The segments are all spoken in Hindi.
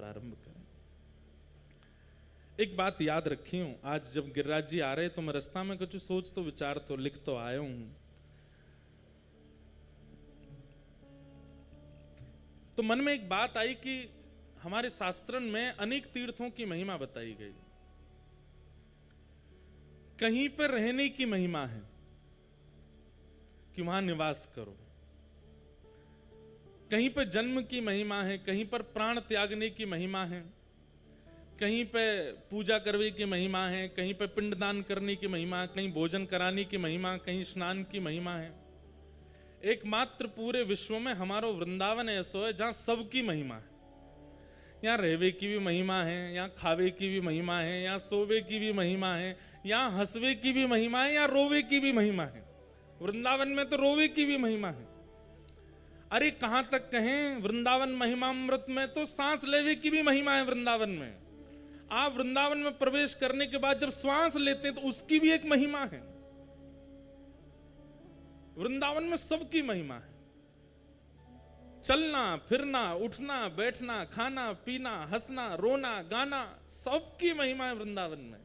प्रारंभ करें। एक बात याद रखी हूं, आज जब गिरिराज जी आ रहे तो मैं रास्ता में कुछ सोच तो विचार तो लिख तो आया हूं, तो मन में एक बात आई कि हमारे शास्त्रन में अनेक तीर्थों की महिमा बताई गई। कहीं पर रहने की महिमा है कि वहां निवास करो, कहीं पर जन्म की महिमा है, कहीं पर प्राण त्यागने की महिमा है, कहीं पे पूजा करने की महिमा है, कहीं पे पिंडदान करने की महिमा, कहीं भोजन कराने की महिमा, कहीं स्नान की महिमा है। एकमात्र पूरे विश्व में हमारा वृंदावन ऐसा है जहां सबकी महिमा है। यहाँ रहवे की भी महिमा है, यहाँ खावे की भी महिमा है, यहाँ सोवे की भी महिमा है, यहाँ हंसवे की भी महिमा है, यहाँ रोवे की भी महिमा है। वृंदावन में तो रोवे की भी महिमा है। अरे कहां तक कहें, वृंदावन महिमामृत में तो सांस लेवे की भी महिमा है। वृंदावन में आप वृंदावन में प्रवेश करने के बाद जब श्वास लेते हैं तो उसकी भी एक महिमा है। वृंदावन में सबकी महिमा है। चलना फिरना, उठना बैठना, खाना पीना, हंसना रोना गाना, सबकी महिमा है वृंदावन में।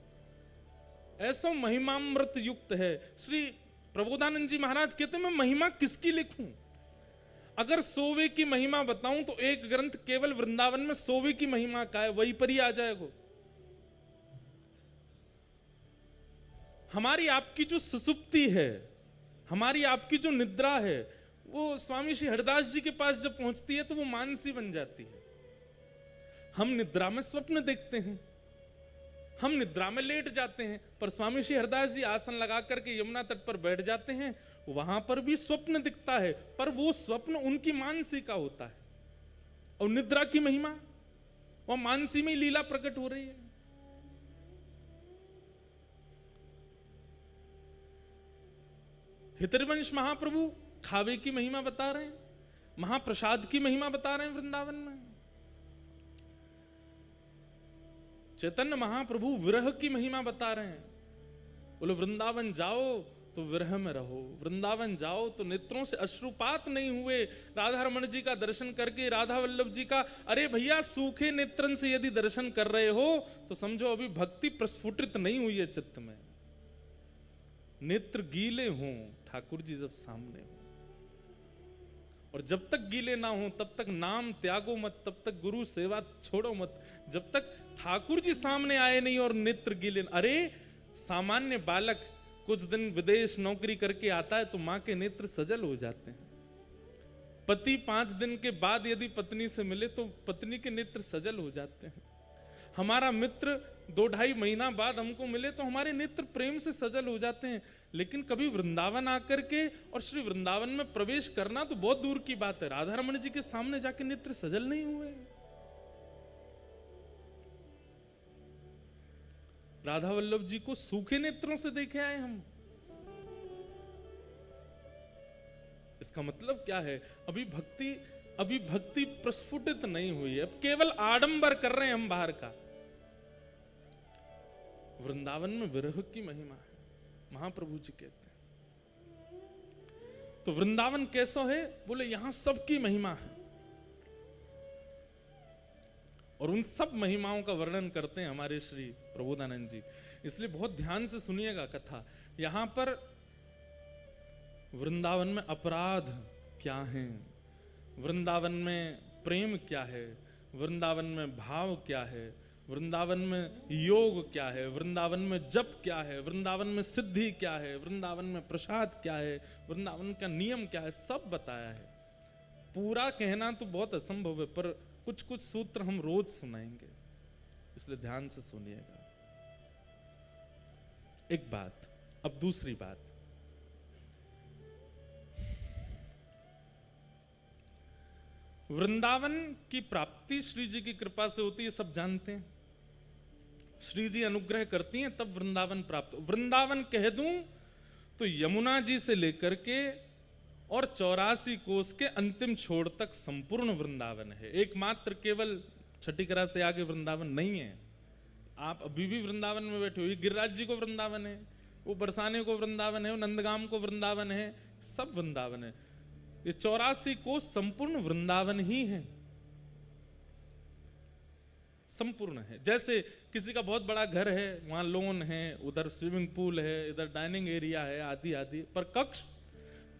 ऐसा महिमामृत युक्त है। श्री प्रबोधानंद जी महाराज कहते हैं मैं महिमा किसकी लिखूं? अगर सोवे की महिमा बताऊं तो एक ग्रंथ केवल वृंदावन में सोवे की महिमा का है, वही पर ही आ जाएगा। हमारी आपकी जो सुसुप्ति है, हमारी आपकी जो निद्रा है, वो स्वामी श्री हरिदास जी के पास जब पहुंचती है तो वो मानसी बन जाती है। हम निद्रा में स्वप्न देखते हैं, हम निद्रा में लेट जाते हैं, पर स्वामी श्री हरिदास जी आसन लगा करके यमुना तट पर बैठ जाते हैं, वहां पर भी स्वप्न दिखता है, पर वो स्वप्न उनकी मानसी का होता है। और निद्रा की महिमा, वो मानसी में लीला प्रकट हो रही है। हितरिवंश महाप्रभु खावे की महिमा बता रहे हैं, महाप्रसाद की महिमा बता रहे हैं वृंदावन में। चैतन्य महाप्रभु विरह की महिमा बता रहे हैं। बोले वृंदावन जाओ तो विरह में रहो, वृंदावन जाओ तो नेत्रों से अश्रुपात नहीं हुए। राधा रमण जी का दर्शन करके, राधा वल्लभ जी का, अरे भैया सूखे नेत्रन से यदि दर्शन कर रहे हो तो समझो अभी भक्ति प्रस्फुटित नहीं हुई है चित्त में। नेत्र गीले हों ठाकुर जी जब सामने हो, और जब तक गीले ना हो तब तक नाम त्यागो मत, तब तक गुरु सेवा छोड़ो मत। जब तक ठाकुर जी सामने आए नहीं और नेत्र गीले। अरे सामान्य बालक कुछ दिन विदेश नौकरी करके आता है तो मां के नेत्र सजल हो जाते हैं। पति 5 दिन के बाद यदि पत्नी से मिले तो पत्नी के नेत्र सजल हो जाते हैं। हमारा मित्र 2-2.5 महीना बाद हमको मिले तो हमारे नेत्र प्रेम से सजल हो जाते हैं। लेकिन कभी वृंदावन आकर के और श्री वृंदावन में प्रवेश करना तो बहुत दूर की बात है। राधा रमण जी के सामने जाके नेत्र सजल नहीं हुए। राधा वल्लभ जी को सूखे नेत्रों से देखे आए हम। इसका मतलब क्या है? अभी भक्ति प्रस्फुटित नहीं हुई है। अब केवल आडंबर कर रहे हैं हम बाहर का। वृंदावन में विरह की महिमा है, महाप्रभु जी कहते हैं। तो वृंदावन कैसा है? बोले यहां सबकी महिमा है, और उन सब महिमाओं का वर्णन करते हैं हमारे श्री प्रबोधानंद जी। इसलिए बहुत ध्यान से सुनिएगा कथा। यहां पर वृंदावन में अपराध क्या है, वृंदावन में प्रेम क्या है, वृंदावन में भाव क्या है, वृंदावन में योग क्या है, वृंदावन में जप क्या है, वृंदावन में सिद्धि क्या है, वृंदावन में प्रसाद क्या है, वृंदावन का नियम क्या है, सब बताया है। पूरा कहना तो बहुत असंभव है, पर कुछ कुछ सूत्र हम रोज सुनाएंगे, इसलिए ध्यान से सुनिएगा। एक बात। अब दूसरी बात, वृंदावन की प्राप्ति श्री जी की कृपा से होती है, सब जानते हैं। श्री जी अनुग्रह करती हैं तब वृंदावन प्राप्त। वृंदावन कह दूं तो यमुना जी से लेकर के और 84 कोस के अंतिम छोर तक संपूर्ण वृंदावन है। एकमात्र केवल छठीकरा से आगे वृंदावन नहीं है। आप अभी भी वृंदावन में बैठे हो। ये गिरिराज जी को वृंदावन है, वो बरसाने को वृंदावन है, वो नंदगाम को वृंदावन है, सब वृंदावन है। ये 84 कोस संपूर्ण वृंदावन ही है। संपूर्ण है। जैसे किसी का बहुत बड़ा घर है, वहां लॉन है, उधर स्विमिंग पूल है, इधर डाइनिंग एरिया है, आदि आदि, पर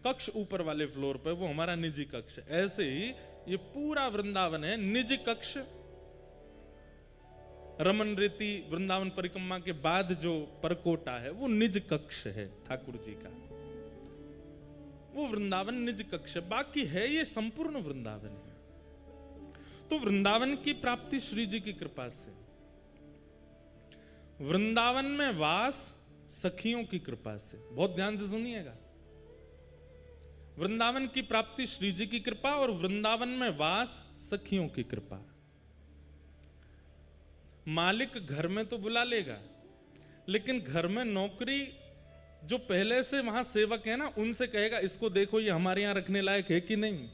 कक्ष ऊपर वाले फ्लोर पे, वो हमारा निजी कक्ष है। ऐसे ही ये पूरा वृंदावन है निजी कक्ष। रमन रीति वृंदावन परिक्रमा के बाद जो परकोटा है वो निज कक्ष है ठाकुर जी का, वो वृंदावन निज कक्ष। बाकी है ये संपूर्ण वृंदावन है। तो वृंदावन की प्राप्ति श्री जी की कृपा से, वृंदावन में वास सखियों की कृपा से। बहुत ध्यान से सुनिएगा, वृंदावन की प्राप्ति श्री जी की कृपा और वृंदावन में वास सखियों की कृपा। मालिक घर में तो बुला लेगा, लेकिन घर में नौकरी जो पहले से वहां सेवक है ना, उनसे कहेगा इसको देखो ये हमारे यहां रखने लायक है कि नहीं।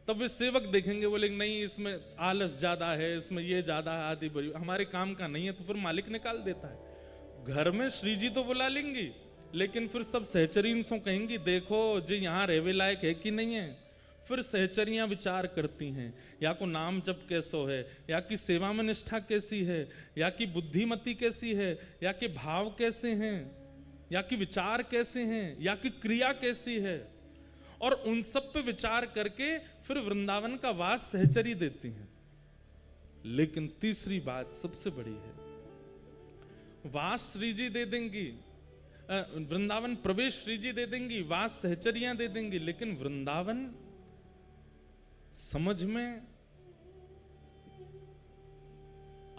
तब वे सेवक देखेंगे, बोलेंगे नहीं इसमें आलस ज्यादा है, इसमें ये ज्यादा है, आदि बड़ी हमारे काम का नहीं है, तो फिर मालिक निकाल देता है। घर में श्री जी तो बुला लेंगी, लेकिन फिर सब सहचरीन सो कहेंगी देखो जी यहाँ रहवे लायक है कि नहीं है। फिर सहचरियां विचार करती हैं, या को नाम जप कैसो है, या की सेवा में निष्ठा कैसी है, या की बुद्धिमती कैसी है, या के भाव कैसे हैं, या की विचार कैसे हैं, या की क्रिया कैसी है। और उन सब पे विचार करके फिर वृंदावन का वास सहचरी देती हैं। लेकिन तीसरी बात सबसे बड़ी है, वास श्री जी दे देंगी, वृंदावन प्रवेश श्री जी दे देंगी, वास सहचरियां दे देंगी, लेकिन वृंदावन समझ में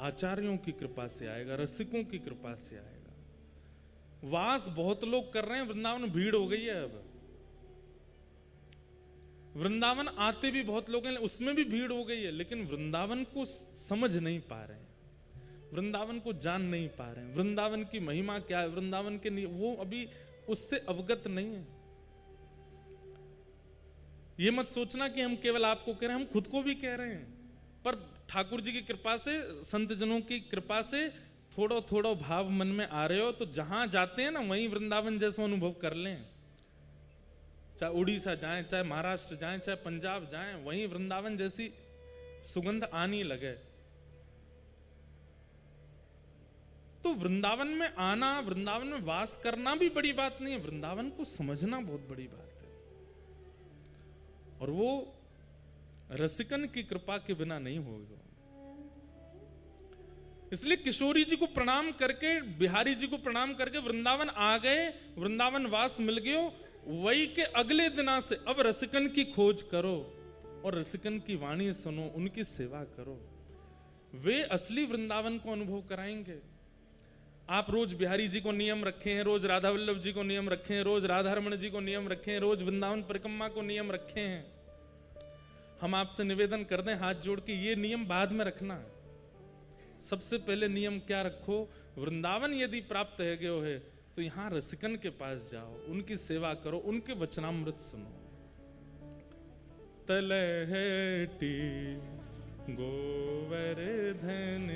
आचार्यों की कृपा से आएगा, रसिकों की कृपा से आएगा। वास बहुत लोग कर रहे हैं, वृंदावन भीड़ हो गई है। अब वृंदावन आते भी बहुत लोग हैं, उसमें भी भीड़ हो गई है, लेकिन वृंदावन को समझ नहीं पा रहे हैं, वृंदावन को जान नहीं पा रहे हैं, वृंदावन की महिमा क्या है, वृंदावन के वो अभी उससे अवगत नहीं है। ये मत सोचना कि हम केवल आपको कह रहे हैं, हम खुद को भी कह रहे हैं, पर ठाकुर जी की कृपा से, संत जनों की कृपा से थोड़ा थोड़ा भाव मन में आ रहे हो, तो जहां जाते हैं ना वहीं वृंदावन जैसा अनुभव कर लें। चाहे उड़ीसा जाएं, चाहे महाराष्ट्र जाएं, चाहे पंजाब जाएं, वहीं वृंदावन जैसी सुगंध आनी लगे। तो वृंदावन में आना, वृंदावन में वास करना भी बड़ी बात नहीं है, वृंदावन को समझना बहुत बड़ी बात है। और वो रसिकन की कृपा के बिना नहीं होगा। इसलिए किशोरी जी को प्रणाम करके, बिहारी जी को प्रणाम करके वृंदावन आ गए, वृंदावन वास मिल गयो। वही के अगले दिना से अब रसिकन की खोज करो और रसिकन की वाणी सुनो, उनकी सेवा करो। वे असली वृंदावन को अनुभव कराएंगे। आप रोज बिहारी जी को नियम रखें, रोज राधा वल्लभ जी को नियम रखें, रोज राधा रमण जी को नियम रखें, रोज वृंदावन परिक्रमा को नियम रखें। हम आपसे निवेदन कर दें हाथ जोड़ के, ये नियम बाद में रखना। सबसे पहले नियम क्या रखो, वृंदावन यदि प्राप्त है गयो है तो यहां रसिकन के पास जाओ, उनकी सेवा करो, उनके वचनामृत सुनो। तलहटी गोवर्धन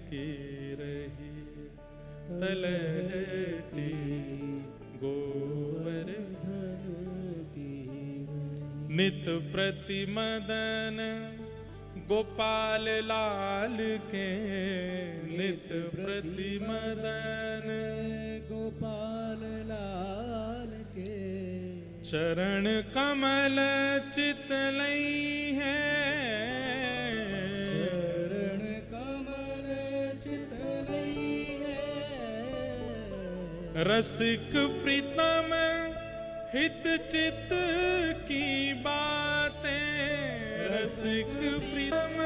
की रही, तलहटी गोवर्धन की, नित प्रति मदन गोपाल लाल के, नित प्रति मदन गोपाल लाल के, चरण कमल चितलई है, चरण कमल चितलई है। रसिक प्रीतम हित चित की बातें, रसिक प्रीतम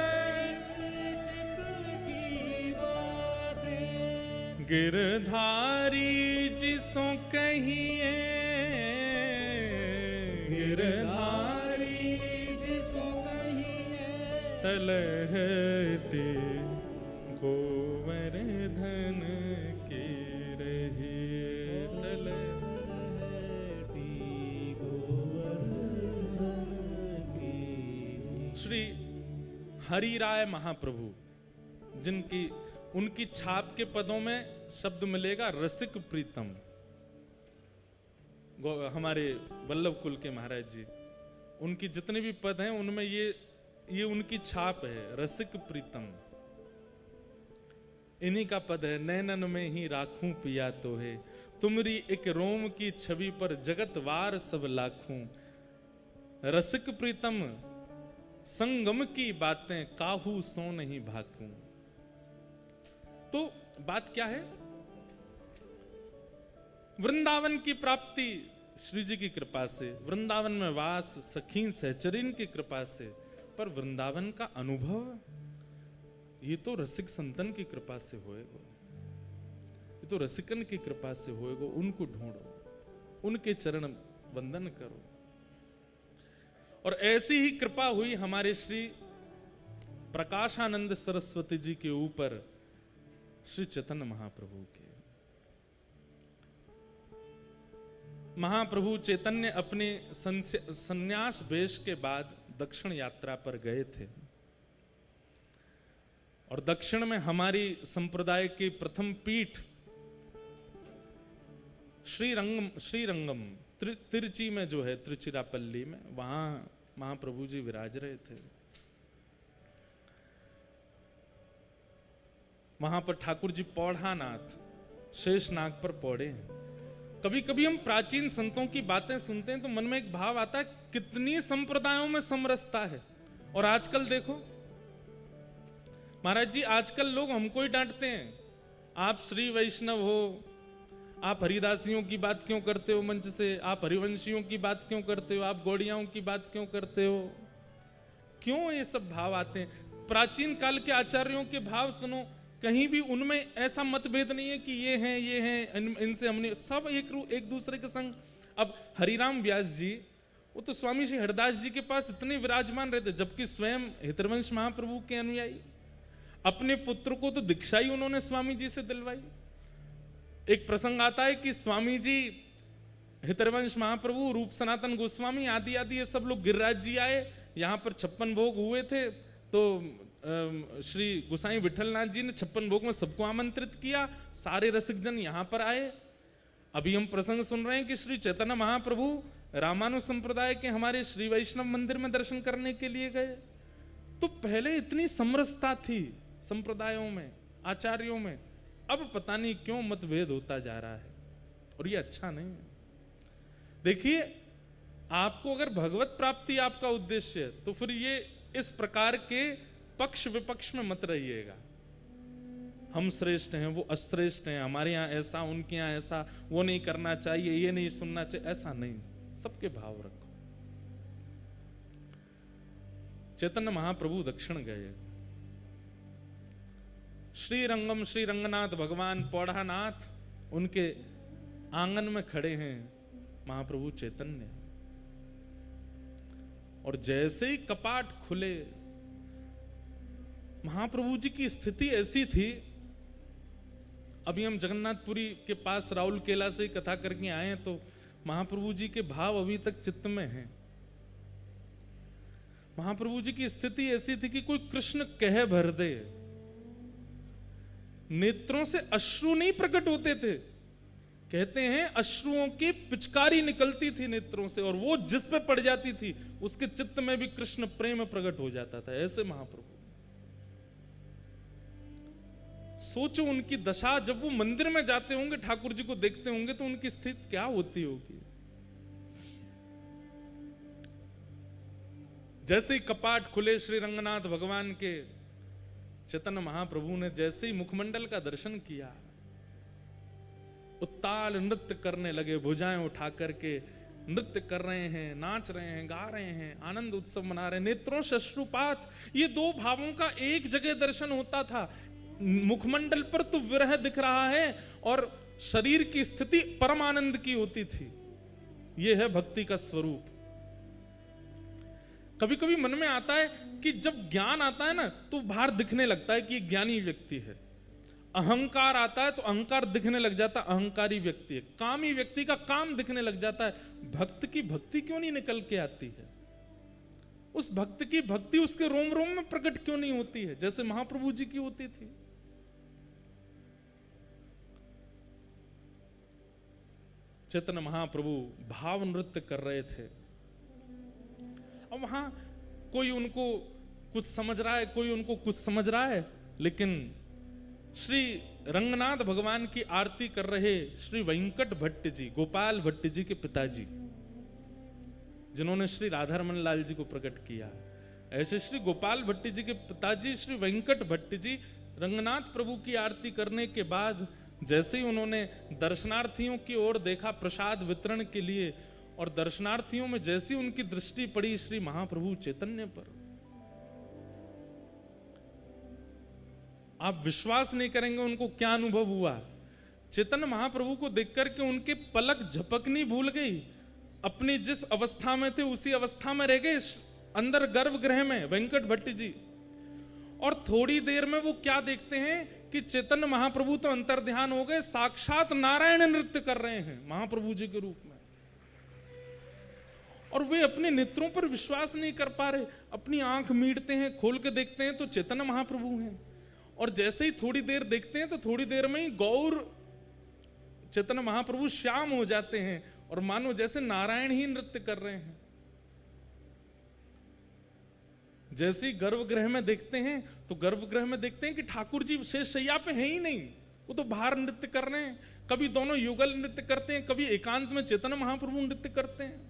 चित की बातें, गिरधारी जिसो कहिए, गिरधारी जिसो कहिए, तलहटी गोवर्धन की रही, तलहटी गोवर्धन की। श्री हरि राय महाप्रभु, जिनकी उनकी छाप के पदों में शब्द मिलेगा रसिक प्रीतम। हमारे वल्लभ कुल के महाराज जी, उनकी जितने भी पद हैं उनमें ये उनकी छाप है, रसिक प्रीतम। इन्हीं का पद है, नैनन में ही राखूं पिया तो है, तुमरी एक रोम की छवि पर जगत वार सब लाखूं, रसिक प्रीतम संगम की बातें काहू सो नहीं भाकूं। तो बात क्या है? वृंदावन की प्राप्ति श्री जी की कृपा से, वृंदावन में वास सखीन सहचरीन की कृपा से, पर वृंदावन का अनुभव ये तो रसिक संतन की कृपा से होएगा, ये तो रसिकन की कृपा से होएगा। उनको ढूंढो, उनके चरण वंदन करो। और ऐसी ही कृपा हुई हमारे श्री प्रकाशानंद सरस्वती जी के ऊपर श्री चैतन्य महाप्रभु के। महाप्रभु चैतन्य अपने संन्यास वेश के बाद दक्षिण यात्रा पर गए थे, और दक्षिण में हमारी संप्रदाय की प्रथम पीठ श्रीरंगम तिरुचि में जो है, तिरुचिरापल्ली में, वहां महाप्रभु जी विराज रहे थे। वहां पर ठाकुर जी पौढ़ानाथ शेषनाग पर पौड़े हैं। कभी कभी हम प्राचीन संतों की बातें सुनते हैं तो मन में एक भाव आता है, कितनी संप्रदायों में समरसता है। और आजकल देखो महाराज जी, आजकल लोग हमको ही डांटते हैं, आप श्री वैष्णव हो, आप हरिदासियों की बात क्यों करते हो मंच से, आप हरिवंशियों की बात क्यों करते हो, आप गौड़ियाओं की बात क्यों करते हो। क्यों ये सब भाव आते हैं? प्राचीन काल के आचार्यों के भाव सुनो, कहीं भी उनमें ऐसा मतभेद नहीं है कि ये हैं इनसे हमने, सब एक दूसरे के संग। अब हरिराम व्यास जी, वो तो स्वामी श्री हरदास जी के पास इतने विराजमान रहते, जबकि स्वयं हितरवंश महाप्रभु के अनुयायी। अपने पुत्र को तो दीक्षा ही उन्होंने स्वामी जी से दिलवाई। एक प्रसंग आता है कि स्वामी जी, हितरवंश महाप्रभु, रूप सनातन गोस्वामी आदि आदि ये सब लोग गिरिराज जी आए, यहाँ पर 56 भोग हुए थे, तो श्री गोसाई विठलनाथ जी ने 56 भोग में सबको आमंत्रित किया, सारे रसिक जन यहाँ पर आए। अभी हम प्रसंग सुन रहे हैं कि श्री चैतन्य महाप्रभु रामानु संप्रदाय के हमारे श्री वैष्णव मंदिर में दर्शन करने के लिए गए। तो पहले इतनी समरसता थी संप्रदायों में, आचार्यों में, अब पता नहीं क्यों मतभेद होता जा रहा है, और ये अच्छा नहीं है। देखिए, आपको अगर भगवत प्राप्ति आपका उद्देश्य है तो फिर ये इस प्रकार के पक्ष विपक्ष में मत रहिएगा। हम श्रेष्ठ हैं, वो अश्रेष्ठ हैं, हमारे यहाँ ऐसा, उनके यहाँ ऐसा, वो नहीं करना चाहिए, ये नहीं सुनना चाहिए, ऐसा नहीं। सबके भाव रखो। चैतन्य महाप्रभु दक्षिण गए, श्रीरंगम श्री रंगनाथ भगवान पौढ़ानाथ उनके आंगन में खड़े हैं महाप्रभु चैतन्य। और जैसे ही कपाट खुले, महाप्रभु जी की स्थिति ऐसी थी, अभी हम जगन्नाथपुरी के पास राउल केला से कथा करके आए हैं, तो महाप्रभु जी के भाव अभी तक चित्त में हैं। महाप्रभु जी की स्थिति ऐसी थी कि कोई कृष्ण कह भर दे, नेत्रों से अश्रु नहीं प्रकट होते थे, कहते हैं अश्रुओं की पिचकारी निकलती थी नेत्रों से, और वो जिस पे पड़ जाती थी उसके चित्त में भी कृष्ण प्रेम प्रकट हो जाता था। ऐसे महाप्रभु, सोचो उनकी दशा, जब वो मंदिर में जाते होंगे, ठाकुर जी को देखते होंगे, तो उनकी स्थिति क्या होती होगी। जैसे ही कपाट खुले श्री रंगनाथ भगवान के, चैतन्य महाप्रभु ने जैसे ही मुखमंडल का दर्शन किया, उत्ताल नृत्य करने लगे, भुजाएं उठा करके नृत्य कर रहे हैं, नाच रहे हैं, गा रहे हैं, आनंद उत्सव मना रहे हैं, नेत्रों से अश्रुपात। ये दो भावों का एक जगह दर्शन होता था। मुखमंडल पर तो विरह दिख रहा है और शरीर की स्थिति परम आनंद की होती थी। यह है भक्ति का स्वरूप। कभी कभी मन में आता है कि जब ज्ञान आता है ना, तो बाहर दिखने लगता है कि ये ज्ञानी व्यक्ति है। अहंकार आता है तो अहंकार दिखने लग जाता है, अहंकारी व्यक्ति है। कामी व्यक्ति का काम दिखने लग जाता है। भक्त की भक्ति क्यों नहीं निकल के आती है? उस भक्त की भक्ति उसके रोम रोम में प्रकट क्यों नहीं होती है, जैसे महाप्रभु जी की होती थी? चैतन्य महाप्रभु भाव नृत्य कर रहे थे। अब वहां कोई उनको कुछ समझ रहा है, कोई उनको कुछ समझ रहा है, लेकिन श्री रंगनाथ भगवान की आरती कर रहे श्री वेंकट भट्ट जी, गोपाल भट्ट जी के पिताजी, जिन्होंने श्री राधारमण लाल जी को प्रकट किया, ऐसे श्री गोपाल भट्ट जी के पिताजी श्री वेंकट भट्ट जी रंगनाथ प्रभु की आरती करने के बाद जैसे ही उन्होंने दर्शनार्थियों की ओर देखा प्रसाद वितरण के लिए, और दर्शनार्थियों में जैसी उनकी दृष्टि पड़ी श्री महाप्रभु चैतन्य पर, आप विश्वास नहीं करेंगे उनको क्या अनुभव हुआ। चैतन्य महाप्रभु को देख करके उनके पलक झपकनी भूल गई, अपनी जिस अवस्था में थे उसी अवस्था में रह गए अंदर गर्भगृह में वेंकट भट्ट जी। और थोड़ी देर में वो क्या देखते हैं कि चैतन्य महाप्रभु तो अंतर ध्यान हो गए, साक्षात नारायण नृत्य कर रहे हैं महाप्रभु जी के रूप में, और वे अपने नेत्रों पर विश्वास नहीं कर पा रहे, अपनी आंख मीटते हैं, खोल के देखते हैं तो चैतन्य महाप्रभु हैं। और जैसे ही थोड़ी देर देखते हैं तो थोड़ी देर में ही गौर चैतन्य महाप्रभु श्याम हो जाते हैं और मानो जैसे नारायण ही नृत्य कर रहे हैं। जैसे ही गर्भगृह में देखते हैं तो गर्भगृह में देखते हैं कि ठाकुर जी शेष शैया पे है ही नहीं, वो तो बाहर नृत्य कर रहे हैं। कभी दोनों युगल नृत्य करते हैं, कभी एकांत में चैतन्य महाप्रभु नृत्य करते हैं।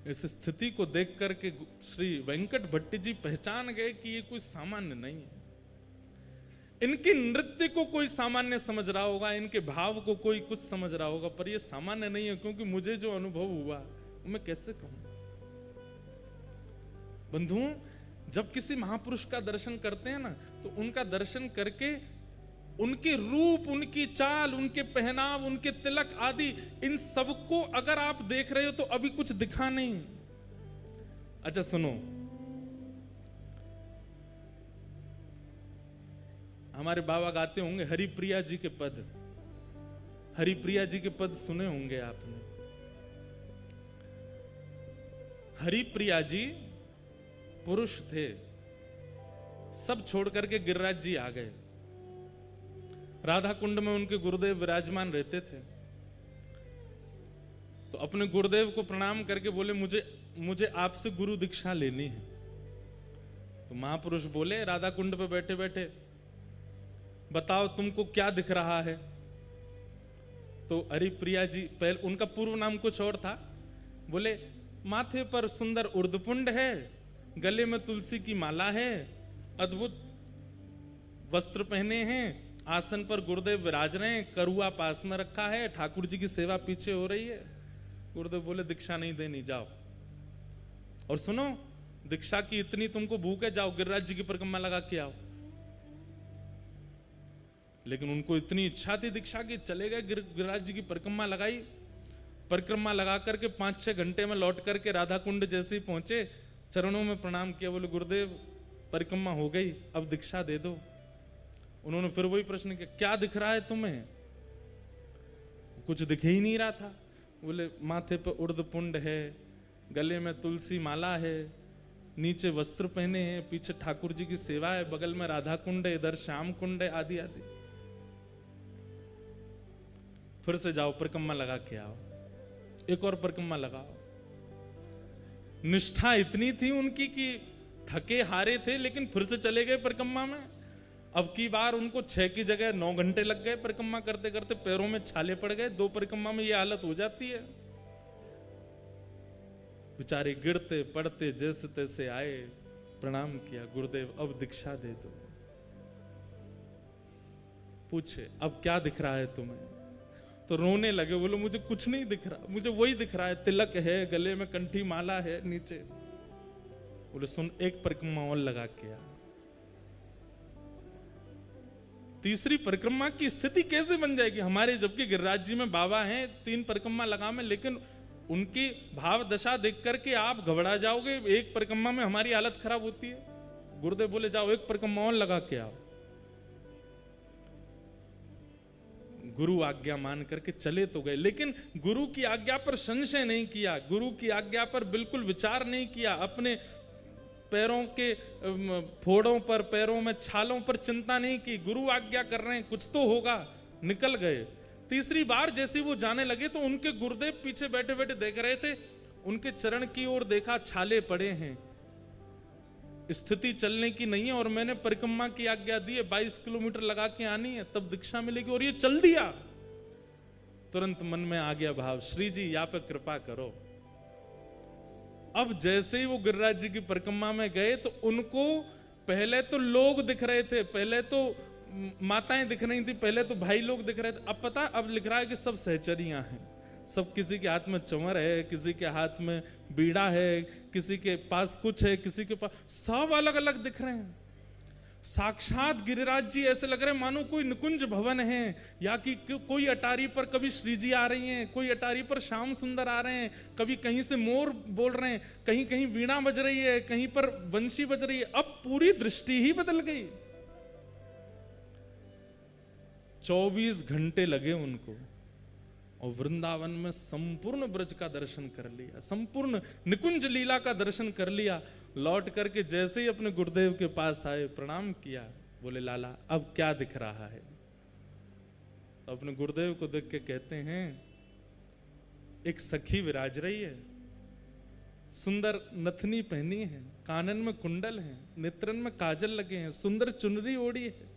इस स्थिति को देख करके श्री वेंकट भट्ट जी पहचान गए कि ये कोई सामान्य नहीं है। इनके नृत्य को कोई सामान्य समझ रहा होगा, इनके भाव को कोई कुछ समझ रहा होगा, पर ये सामान्य नहीं है, क्योंकि मुझे जो अनुभव हुआ वो मैं कैसे कहूं। बंधुओं, जब किसी महापुरुष का दर्शन करते हैं ना, तो उनका दर्शन करके उनके रूप, उनकी चाल, उनके पहनाव, उनके तिलक आदि, इन सबको अगर आप देख रहे हो तो अभी कुछ दिखा नहीं। अच्छा सुनो, हमारे बाबा गाते होंगे हरिप्रिया जी के पद, हरिप्रिया जी के पद सुने होंगे आपने। हरिप्रिया जी पुरुष थे, सब छोड़ करके गिरिराज जी आ गए। राधा कुंड में उनके गुरुदेव विराजमान रहते थे, तो अपने गुरुदेव को प्रणाम करके बोले मुझे आपसे गुरु दीक्षा लेनी है। तो महापुरुष बोले राधा कुंड पे बैठे बैठे, बताओ तुमको क्या दिख रहा है। तो हरिप्रिया जी, पहले उनका पूर्व नाम कुछ और था, बोले माथे पर सुंदर उर्दपुंड है, गले में तुलसी की माला है, अद्भुत वस्त्र पहने हैं, आसन पर गुरुदेव विराज रहे हैं, करुआ पास में रखा है, ठाकुर जी की सेवा पीछे हो रही है। गुरुदेव बोले दीक्षा नहीं देनी, जाओ। और सुनो, दीक्षा की इतनी तुमको भूख है, जाओ गिरिराज जी की परिक्रमा लगा के आओ। लेकिन उनको इतनी इच्छा थी दीक्षा की, चले गए गिरिराज जी की परिक्रमा लगाई। परिक्रमा लगा करके 5-6 घंटे में लौट करके राधा कुंड जैसे ही पहुंचे, चरणों में प्रणाम किया, बोले गुरुदेव परिक्रमा हो गई, अब दीक्षा दे दो। उन्होंने फिर वही प्रश्न किया, क्या दिख रहा है तुम्हें? कुछ दिख ही नहीं रहा था। बोले माथे पर उर्द पुंड है, गले में तुलसी माला है, नीचे वस्त्र पहने हैं, पीछे ठाकुर जी की सेवा है, बगल में राधा कुंड है, इधर श्याम कुंड है, आदि आदि। फिर से जाओ परिक्रमा लगा के आओ, एक और परिक्रमा लगाओ। निष्ठा इतनी थी उनकी कि थके हारे थे, लेकिन फिर से चले गए परिक्रमा में। अब की बार उनको 6 की जगह 9 घंटे लग गए परिक्रमा करते करते, पैरों में छाले पड़ गए। 2 परिक्रमा में ये हालत हो जाती है। बेचारे गिरते पड़ते जैसे तैसे आए, प्रणाम किया, गुरुदेव अब दीक्षा दे दो। पूछे अब क्या दिख रहा है तुम्हें? तो रोने लगे, बोलो मुझे कुछ नहीं दिख रहा, मुझे वही दिख रहा है, तिलक है, गले में कंठी माला है, नीचे। बोले सुन, एक परिक्रमा और लगा के आ। तीसरी परिक्रमा की स्थिति कैसे बन जाएगी हमारे, जबकि गिरिराज जी में बाबा हैं, 3 परिक्रमा लगा में, लेकिन उनकी भाव दशा देख करके आप घबरा जाओगे। एक परिक्रमा में हमारी हालत खराब होती है। गुरुदेव बोले जाओ एक परिक्रमा और लगा के आओ। गुरु आज्ञा मान करके चले तो गए, लेकिन गुरु की आज्ञा पर संशय नहीं किया, गुरु की आज्ञा पर बिल्कुल विचार नहीं किया, अपने पैरों के फोड़ों पर, पैरों में छालों पर चिंता नहीं की। गुरु आज्ञा कर रहे हैं, कुछ तो होगा, निकल गए। तीसरी बार जैसे वो जाने लगे तो उनके गुरुदेव पीछे बैठे बैठे देख रहे थे, उनके चरण की ओर देखा, छाले पड़े हैं। स्थिति चलने की नहीं है और मैंने परिक्रमा की आज्ञा दी है, 22 किलोमीटर लगा के आनी है, तब दीक्षा मिलेगी, और ये चल दिया। तुरंत मन में आ गया भाव, श्री जी या पे कृपा करो। अब जैसे ही वो गिरिराज जी की परिक्रमा में गए तो उनको पहले तो लोग दिख रहे थे, पहले तो माताएं दिख रही थी, पहले तो भाई लोग दिख रहे थे। अब पता, अब लिख रहा है कि सब सहचरियां हैं, सब किसी के हाथ में चंवर है, किसी के हाथ में बीड़ा है, किसी के पास कुछ है, किसी के पास, सब अलग अलग दिख रहे हैं। साक्षात गिरिराज जी ऐसे लग रहे हैं मानो कोई निकुंज भवन है, या कि कोई अटारी पर कभी श्री जी आ रही हैं, कोई अटारी पर श्याम सुंदर आ रहे हैं, कभी कहीं से मोर बोल रहे हैं, कहीं कहीं वीणा बज रही है, कहीं पर बंशी बज रही है। अब पूरी दृष्टि ही बदल गई। 24 घंटे लगे उनको और वृंदावन में संपूर्ण ब्रज का दर्शन कर लिया, संपूर्ण निकुंज लीला का दर्शन कर लिया। लौट करके जैसे ही अपने गुरुदेव के पास आए, प्रणाम किया, बोले लाला अब क्या दिख रहा है? तो अपने गुरुदेव को देख के कहते हैं, एक सखी विराज रही है, सुंदर नथनी पहनी है, कानन में कुंडल है, नेत्रन में काजल लगे हैं, सुंदर चुनरी ओढ़ी है,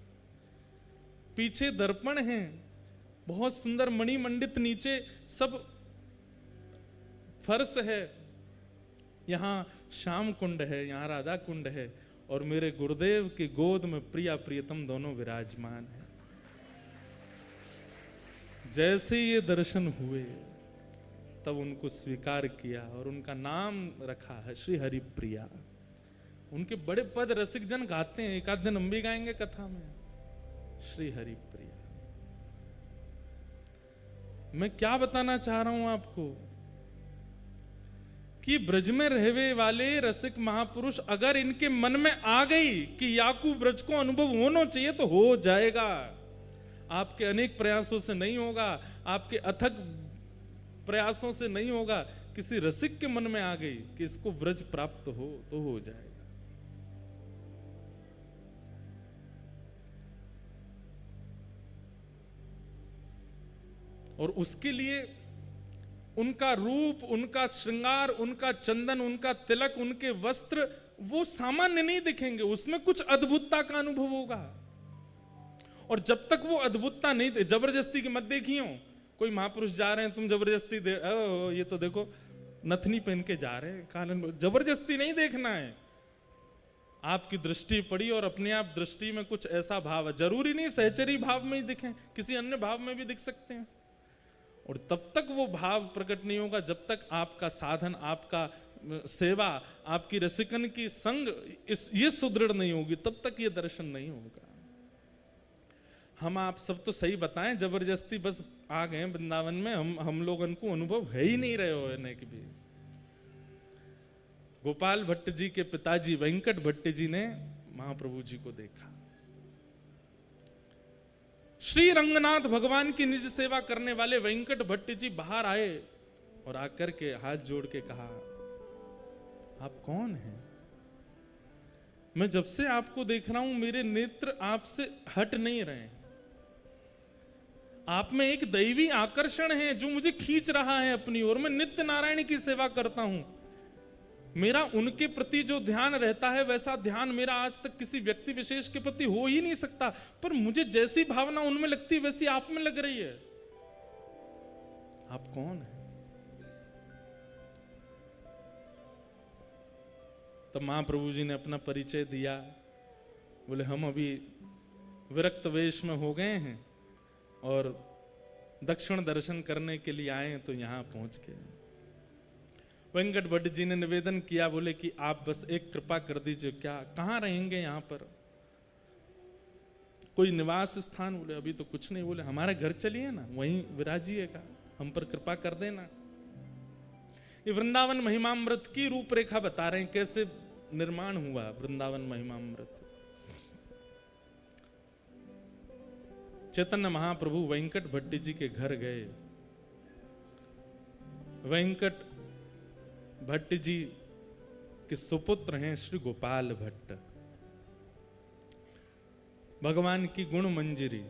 पीछे दर्पण है, बहुत सुंदर मणिमंडित नीचे सब फर्श है, यहां श्याम कुंड है, यहां राधा कुंड है, और मेरे गुरुदेव की गोद में प्रिया प्रियतम दोनों विराजमान है। जैसे ये दर्शन हुए तब उनको स्वीकार किया और उनका नाम रखा है श्री हरि प्रिया। उनके बड़े पद रसिक जन गाते हैं, एक आध दिन हम भी गाएंगे कथा में, श्री हरि प्रिया। मैं क्या बताना चाह रहा हूं आपको कि ब्रज में रहने वाले रसिक महापुरुष अगर इनके मन में आ गई कि याकू ब्रज को अनुभव होना चाहिए तो हो जाएगा। आपके अनेक प्रयासों से नहीं होगा, आपके अथक प्रयासों से नहीं होगा, किसी रसिक के मन में आ गई कि इसको ब्रज प्राप्त हो तो हो जाएगा। और उसके लिए उनका रूप, उनका श्रृंगार, उनका चंदन, उनका तिलक, उनके वस्त्र वो सामान्य नहीं दिखेंगे, उसमें कुछ अद्भुतता का अनुभव होगा। और जब तक वो अद्भुतता नहीं दे, जबरदस्ती की मत देखियो, कोई महापुरुष जा रहे हैं तुम जबरदस्ती दे, ये तो देखो नथनी पहन के जा रहे हैं, कानन, जबरदस्ती नहीं देखना है। आपकी दृष्टि पड़ी और अपने आप दृष्टि में कुछ ऐसा भाव है, जरूरी नहीं सहचरी भाव में ही दिखें, किसी अन्य भाव में भी दिख सकते हैं। और तब तक वो भाव प्रकट नहीं होगा जब तक आपका साधन, आपका सेवा, आपकी रसिकन की संग ये सुदृढ़ नहीं होगी, तब तक ये दर्शन नहीं होगा। हम आप सब तो सही बताएं, जबरदस्ती बस आ गए वृंदावन में, हम लोगों को अनुभव है ही नहीं रहे हो कि भी। गोपाल भट्ट जी के पिताजी वेंकट भट्ट जी ने महाप्रभु जी को देखा। श्री रंगनाथ भगवान की निज सेवा करने वाले वेंकट भट्ट जी बाहर आए और आकर के हाथ जोड़ के कहा, आप कौन हैं? मैं जब से आपको देख रहा हूं मेरे नेत्र आपसे हट नहीं रहे हैं। आप में एक दैवी आकर्षण है जो मुझे खींच रहा है अपनी ओर। मैं नित्य नारायण की सेवा करता हूं, मेरा उनके प्रति जो ध्यान रहता है वैसा ध्यान मेरा आज तक किसी व्यक्ति विशेष के प्रति हो ही नहीं सकता, पर मुझे जैसी भावना उनमें लगती है वैसी आप में लग रही है। आप कौन है? तब महाप्रभु जी ने अपना परिचय दिया। बोले हम अभी विरक्त वेश में हो गए हैं और दक्षिण दर्शन करने के लिए आए हैं, तो यहां पहुंच गए। वेंकट भट्ट जी ने निवेदन किया, बोले कि आप बस एक कृपा कर दीजिए, क्या कहाँ रहेंगे यहाँ पर? कोई निवास स्थान? बोले अभी तो कुछ नहीं। बोले हमारे घर चलिए ना, वहीं विराजिएगा, हम पर कृपा कर देना। ये वृंदावन महिमामृत की रूपरेखा बता रहे हैं, कैसे निर्माण हुआ वृंदावन महिमामृत। चैतन्य महाप्रभु वेंकट भट्ट जी के घर गए। वेंकट भट्ट जी के सुपुत्र हैं श्री गोपाल भट्ट। भगवान की गुण मंजरी।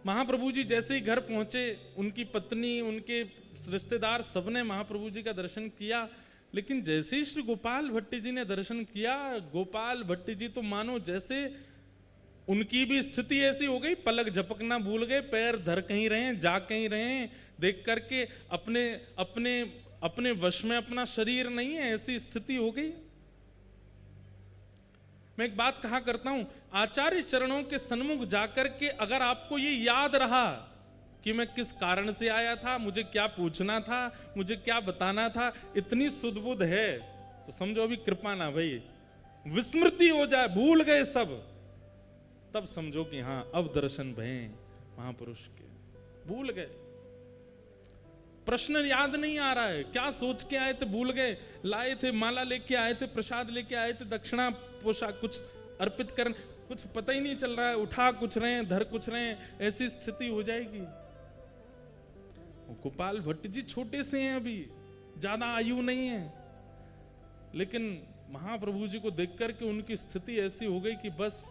महाप्रभु जी जैसे ही घर पहुंचे, उनकी पत्नी, उनके रिश्तेदार सबने महाप्रभु जी का दर्शन किया, लेकिन जैसे ही श्री गोपाल भट्ट जी ने दर्शन किया, गोपाल भट्ट जी तो मानो जैसे उनकी भी स्थिति ऐसी हो गई, पलक झपकना भूल गए, पैर धर कहीं रहे, जा कहीं रहे, देख करके अपने अपने अपने वश में अपना शरीर नहीं है, ऐसी स्थिति हो गई। मैं एक बात कहा करता हूं, आचार्य चरणों के सन्मुख जाकर के अगर आपको ये याद रहा कि मैं किस कारण से आया था, मुझे क्या पूछना था, मुझे क्या बताना था, इतनी सुध-बुध है तो समझो अभी कृपा ना भाई, विस्मृति हो जाए, भूल गए सब, तब समझो कि हां अब दर्शन भये महापुरुष के। भूल गए, प्रश्न याद नहीं आ रहा है, क्या सोच के आए थे भूल गए, लाए थे माला लेके आए थे, प्रसाद लेके आए थे, दक्षिणा पोशाक कुछ अर्पित कर, कुछ पता ही नहीं चल रहा है, उठा कुछ रहे हैं, धर कुछ रहे हैं, ऐसी स्थिति हो जाएगी। गोपाल भट्ट जी छोटे से हैं, अभी ज्यादा आयु नहीं है, लेकिन महाप्रभु जी को देख करके उनकी स्थिति ऐसी हो गई कि बस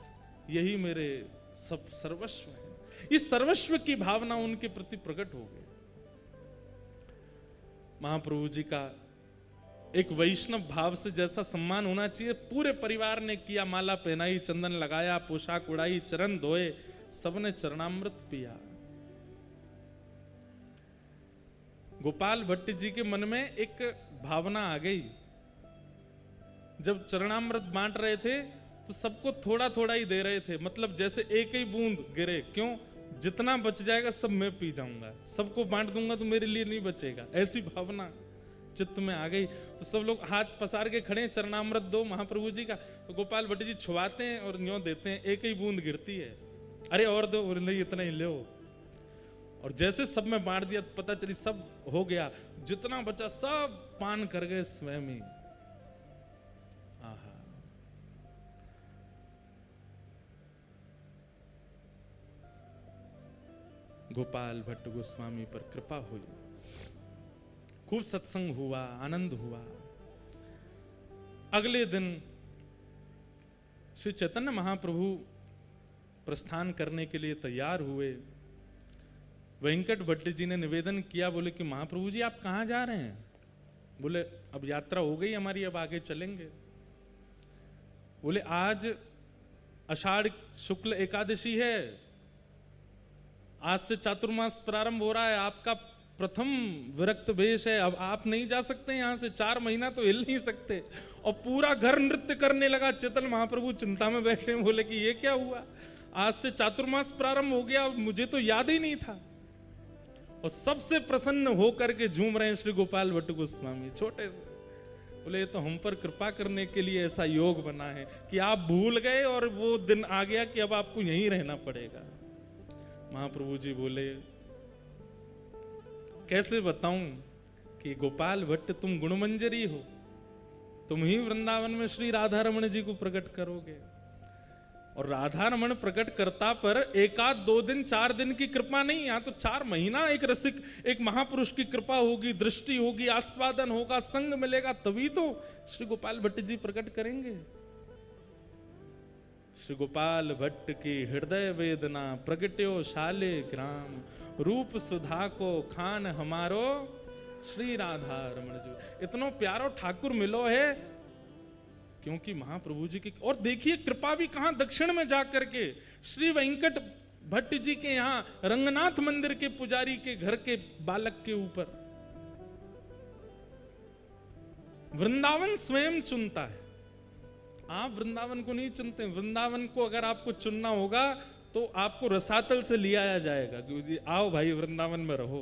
यही मेरे सब सर्वस्व है। इस सर्वस्व की भावना उनके प्रति प्रकट हो गई। महाप्रभु जी का एक वैष्णव भाव से जैसा सम्मान होना चाहिए, पूरे परिवार ने किया, माला पहनाई, चंदन लगाया, पोशाक उड़ाई, चरण धोए, सबने चरणामृत पिया। गोपाल भट्ट जी के मन में एक भावना आ गई, जब चरणामृत बांट रहे थे तो सबको थोड़ा थोड़ा ही दे रहे थे, मतलब जैसे एक ही बूंद गिरे, क्यों, जितना बच जाएगा सब मैं पी जाऊंगा, सबको बांट दूंगा तो मेरे लिए नहीं बचेगा, ऐसी भावना चित्त में आ गई। तो सब लोग हाथ पसार के खड़े, चरणामृत दो महाप्रभु जी का, तो गोपाल भट्ट जी छुआते हैं और न्यों देते हैं, एक ही बूंद गिरती है, अरे और दो, और नहीं इतना ही लो, और जैसे सब में बांट दिया पता चली सब हो गया, जितना बचा सब पान कर गए स्वयं ही। गोपाल भट्ट गोस्वामी पर कृपा हुई, खूब सत्संग हुआ, आनंद हुआ। अगले दिन श्री चैतन्य महाप्रभु प्रस्थान करने के लिए तैयार हुए। वेंकट भट्ट जी ने निवेदन किया, बोले कि महाप्रभु जी आप कहां जा रहे हैं? बोले अब यात्रा हो गई हमारी, अब आगे चलेंगे। बोले आज आषाढ़ शुक्ल एकादशी है, आज से चातुर्मास प्रारंभ हो रहा है, आपका प्रथम विरक्त वेश है, अब आप नहीं जा सकते यहां से, 4 महीना तो हिल नहीं सकते। और पूरा घर नृत्य करने लगा। चैतन्य महाप्रभु चिंता में बैठे, बोले कि ये क्या हुआ, आज से चातुर्मास प्रारंभ हो गया, मुझे तो याद ही नहीं था। और सबसे प्रसन्न होकर के झूम रहे हैं श्री गोपाल भट्ट गोस्वामी, छोटे से। बोले ये तो हम पर कृपा करने के लिए ऐसा योग बना है कि आप भूल गए और वो दिन आ गया कि अब आपको यहीं रहना पड़ेगा। महाप्रभु जी बोले कैसे बताऊं कि गोपाल भट्ट तुम गुणमंजरी हो, तुम ही वृंदावन में श्री राधा रमण जी को प्रकट करोगे। और राधा रमण प्रकट करता पर 1 आध 2 दिन 4 दिन की कृपा नहीं, यहां तो 4 महीना एक रसिक, एक महापुरुष की कृपा होगी, दृष्टि होगी, आस्वादन होगा, संग मिलेगा, तभी तो श्री गोपाल भट्ट जी प्रकट करेंगे। श्री गोपाल भट्ट की हृदय वेदना प्रगट्यो शाले ग्राम, रूप सुधा को खान हमारो श्री राधा रमण जी। इतनो प्यारो ठाकुर मिलो है, क्योंकि महाप्रभु जी की। और देखिए कृपा भी कहां, दक्षिण में जाकर के श्री वेंकट भट्ट जी के यहां रंगनाथ मंदिर के पुजारी के घर के बालक के ऊपर। वृंदावन स्वयं चुनता है, आप वृंदावन को नहीं चुनते। वृंदावन को अगर आपको चुनना होगा तो आपको रसातल से लिया जाएगा कि आओ भाई वृंदावन में रहो।